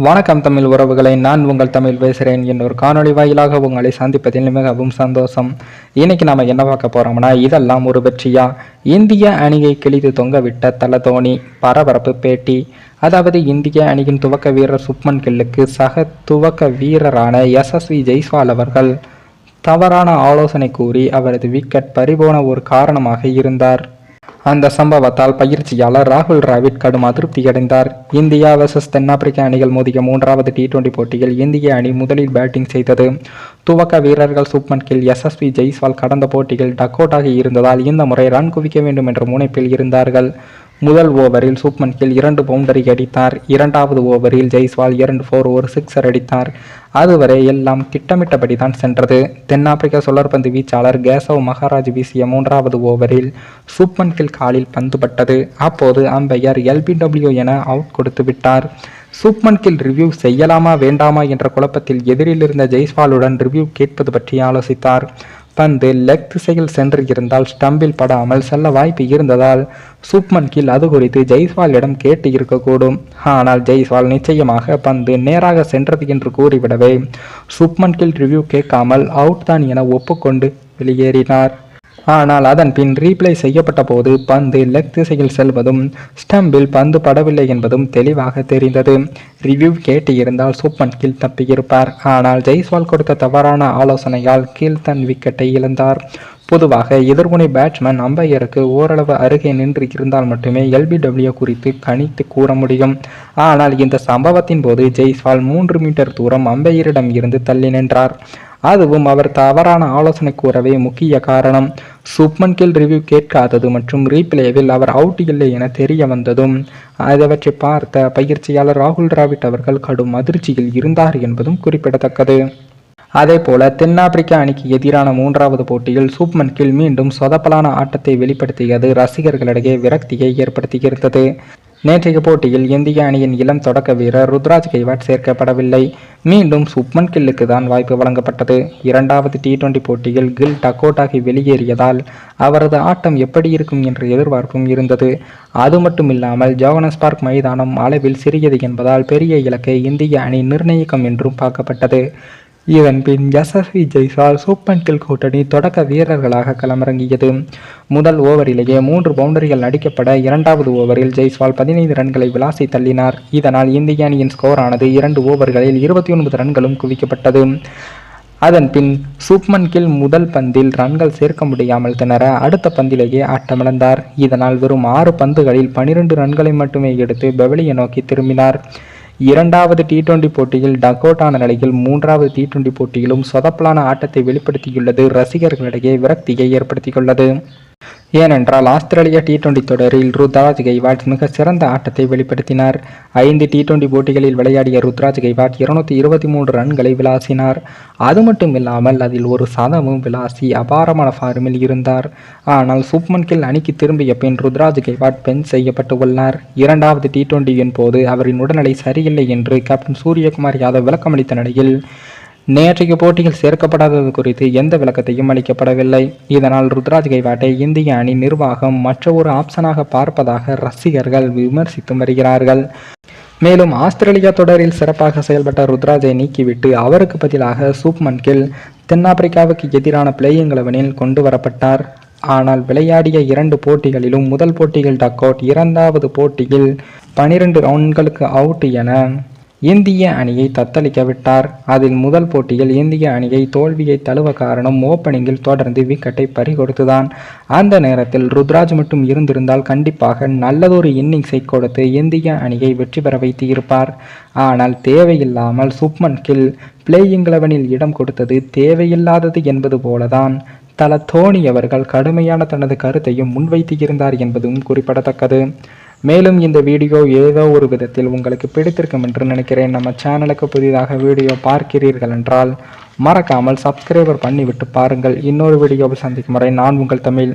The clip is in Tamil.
வணக்கம் தமிழ் உறவுகளை, நான் உங்கள் தமிழ் பேசுகிறேன். என்னொரு காணொளி வாயிலாக உங்களை சந்திப்பதில் மிகவும் சந்தோஷம். இன்னைக்கு நாம என்ன பார்க்க போறோம்னா, இதெல்லாம் ஒரு வெற்றியா? இந்திய அணியை கிழித்து தொங்கவிட்ட தல தோனி பரபரப்பு பேட்டி. அதாவது இந்திய அணியின் துவக்க வீரர் சுப்மன் கில்லுக்கு சக துவக்க வீரரான யசஸ்வி ஜெய்ஸ்வால் அவர்கள் தவறான ஆலோசனை கூறி அவரது விக்கெட் பறிபோன ஒரு காரணமாக இருந்தார். அந்த சம்பவத்தால் பயிற்சியாளர் ராகுல் டிராவிட் கடும் அதிருப்தியடைந்தார். இந்தியா வெர்சஸ் தென்னாப்பிரிக்க அணிகள் மோதிய 3வது T20 போட்டியில் இந்திய அணி முதலில் பேட்டிங் செய்தது. துவக்க வீரர்கள் சுப்மன் கில், யசஸ்வி ஜெய்ஸ்வால் கடந்த போட்டியில் டக்கோட்டாக இருந்ததால் இந்த முறை ரன் குவிக்க வேண்டும் என்ற முனைப்பில் இருந்தார்கள். முதல் ஓவரில் சுப்மன் கில் 2 பவுண்டரி அடித்தார். இரண்டாவது ஓவரில் ஜெய்ஸ்வால் 2 4 ஒரு சிக்ஸர் அடித்தார். அதுவரை எல்லாம் திட்டமிட்டபடிதான் சென்றது. தென்னாப்பிரிக்க சுழற்பந்து வீச்சாளர் கேசவ் மகாராஜ் வீசிய 3வது ஓவரில் சுப்மன் கில் காலில் பந்து பட்டது. அப்போது அம்பையர் LBW என அவுட் கொடுத்து விட்டார். சுப்மன் கில் ரிவ்யூ செய்யலாமா வேண்டாமா என்ற குழப்பத்தில் எதிரில் இருந்த ஜெய்ஸ்வாலுடன் ரிவ்யூ கேட்பது பற்றி ஆலோசித்தார். பந்து லெக் திசையில் சென்று இருந்தால் ஸ்டம்பில் படாமல் செல்ல வாய்ப்பு இருந்ததால் சுப்மன் கில் அது குறித்து ஜெய்ஸ்வாலிடம் கேட்டு இருக்கக்கூடும். ஆனால் ஜெய்ஸ்வால் நிச்சயமாக பந்து நேராக சென்றது என்று கூறிவிடவே சுப்மன் கில் ரிவ்யூ கேட்காமல் அவுட் தான் என ஒப்புக்கொண்டு வெளியேறினார். ஆனால் அதன் பின் ரீப்ளே செய்யப்பட்ட போது பந்து லெக் திசையில் செல்வதும் ஸ்டம்பில் பந்து படவில்லை என்பதும் தெளிவாக தெரிந்தது. ரிவ்யூ கேட்டு இருந்தால் சுப்மன் கில் தப்பியிருப்பார். ஆனால் ஜெய்ஸ்வால் கொடுத்த தவறான ஆலோசனையால் கில் தன் விக்கெட்டை இழந்தார். பொதுவாக எதிர்முனை பேட்ஸ்மேன் அம்பையருக்கு ஓரளவு அருகே நின்று இருந்தால் மட்டுமே LBW குறித்து கணித்து கூற முடியும். ஆனால் இந்த சம்பவத்தின் போது ஜெய்ஸ்வால் 3 மீட்டர் தூரம் அம்பையரிடம் இருந்து தள்ளி நின்றார். அதுவும் அவர் தவறான ஆலோசனை கூறவே முக்கிய காரணம். சுப்மன் கில் ரிவ்யூ கேட்காதது மற்றும் ரீப்ளேவில் அவர் அவுட் இல்லை என தெரிய வந்ததும் அவற்றை பார்த்த பயிற்சியாளர் ராகுல் டிராவிட் அவர்கள் கடும் அதிர்ச்சியில் இருந்தார் என்பதும் குறிப்பிடத்தக்கது. அதே போல தென்னாப்பிரிக்க அணிக்கு எதிரான 3வது போட்டியில் சுப்மன் கில் மீண்டும் சொதப்பலான ஆட்டத்தை வெளிப்படுத்தியது ரசிகர்களிடையே விரக்தியை ஏற்படுத்தியிருந்தது. நேற்றைய போட்டியில் இந்திய அணியின் இளம் தொடக்க வீரர் ருத்ராஜ் கெய்வாட் சேர்க்கப்படவில்லை. மீண்டும் சுப்மன் கில்லுக்கு தான் வாய்ப்பு வழங்கப்பட்டது. 2வது T20 போட்டியில் கில் டக்கோட்டாகி வெளியேறியதால் அவரது ஆட்டம் எப்படி இருக்கும் என்ற எதிர்பார்ப்பும் இருந்தது. அது மட்டுமில்லாமல் ஜோகன்னஸ்பர்க் மைதானம் அளவில் சிறியது என்பதால் பெரிய இலக்கை இந்திய அணி நிர்ணயிக்கும் என்றும் பார்க்கப்பட்டது. இதன் பின் யசஸ்வி ஜெய்ஸ்வால் சுப்மன் கில் கூட்டணி தொடக்க வீரர்களாக களமிறங்கியது. முதல் ஓவரிலேயே 3 பவுண்டரிகள் அடிக்கப்பட 2வது ஓவரில் ஜெய்ஸ்வால் 15 ரன்களை விளாசி தள்ளினார். இதனால் இந்திய அணியின் ஸ்கோர் ஆனது 2 ஓவர்களில் 29 ரன்களும் குவிக்கப்பட்டது. அதன் பின் சுப்மன் கில் முதல் பந்தில் ரன்கள் சேர்க்க முடியாமல் திணற அடுத்த பந்திலேயே ஆட்டமிழந்தார். இதனால் வெறும் 6 பந்துகளில் 12 ரன்களை மட்டுமே எடுத்து பெவலியை நோக்கி திரும்பினார். 2வது T20 போட்டியில் டக்கோட்டான நிலையில் 3வது T20 போட்டியிலும் சொதப்பலான ஆட்டத்தை வெளிப்படுத்தியுள்ளது ரசிகர்களிடையே விரக்தியை ஏற்படுத்தியுள்ளது. ஏனென்றால் ஆஸ்திரேலிய T20 தொடரில் ருத்ராஜ் கெய்வாட் மிக சிறந்த ஆட்டத்தை வெளிப்படுத்தினார். 5 T20 போட்டிகளில் விளையாடிய ருத்ராஜ் கெய்வாட் 223 ரன்களை விளாசினார். அது மட்டும் இல்லாமல் அதில் ஒரு சதமும் விளாசி அபாரமான ஃபார்மில் இருந்தார். ஆனால் சுப்மன் கில் அணிக்கு திரும்பிய பின் ருத்ராஜ் கெய்வாட் பெஞ்ச் செய்யப்பட்டு உள்ளார். 2வது T20யின் போது அவரின் உடல்நிலை சரியில்லை என்று கேப்டன் சூரியகுமார் யாதவ் விளக்கமளித்த நிலையில் நேற்றைய போட்டியில் சேர்க்கப்படாதது குறித்து எந்த விளக்கத்தையும் அளிக்கப்படவில்லை. இதனால் ருத்ராஜ் கெய்வாட்டை இந்திய அணி நிர்வாகம் மற்ற ஒரு ஆப்ஷனாக பார்ப்பதாக ரசிகர்கள் விமர்சித்து வருகிறார்கள். மேலும் ஆஸ்திரேலியா தொடரில் சிறப்பாக செயல்பட்ட ருத்ராஜை நீக்கிவிட்டு அவருக்கு பதிலாக சுப்மன் கில் தென்னாப்பிரிக்காவுக்கு எதிரான பிளேயிங் 11இல் கொண்டு வரப்பட்டார். ஆனால் விளையாடிய 2 போட்டிகளிலும் முதல் போட்டியில் டக் அவுட், 2வது போட்டியில் 12 ரன்களுக்கு அவுட் என இந்திய அணியை தத்தளிக்க விட்டார். அதில் முதல் போட்டியில் இந்திய அணியை தோல்வியை தழுவ காரணம் ஓப்பனிங்கில் தொடர்ந்து விக்கெட்டை பறிகொடுத்துதான். அந்த நேரத்தில் ருத்ராஜ் மட்டும் இருந்திருந்தால் கண்டிப்பாக நல்லதொரு இன்னிங்ஸை கொடுத்து இந்திய அணியை வெற்றி பெற வைத்து இருப்பார். ஆனால் தேவையில்லாமல் சுப்மன் கில் பிளேயிங் 11இல் இடம் கொடுத்தது தேவையில்லாதது என்பது போலதான் தல தோனி அவர்கள் கடுமையான தனது கருத்தையும் முன்வைத்து இருந்தார் என்பதும் குறிப்பிடத்தக்கது. மேலும் இந்த வீடியோ ஏதோ ஒரு விதத்தில் உங்களுக்கு பிடித்திருக்கும் என்று நினைக்கிறேன். நம்ம சேனலுக்கு புதிதாக வீடியோ பார்க்கிறீர்கள் என்றால் மறக்காமல் சப்ஸ்கிரைபர் பண்ணிவிட்டு பாருங்கள். இன்னொரு வீடியோவை சந்திக்கும் வரை நான் உங்கள் தமிழ்.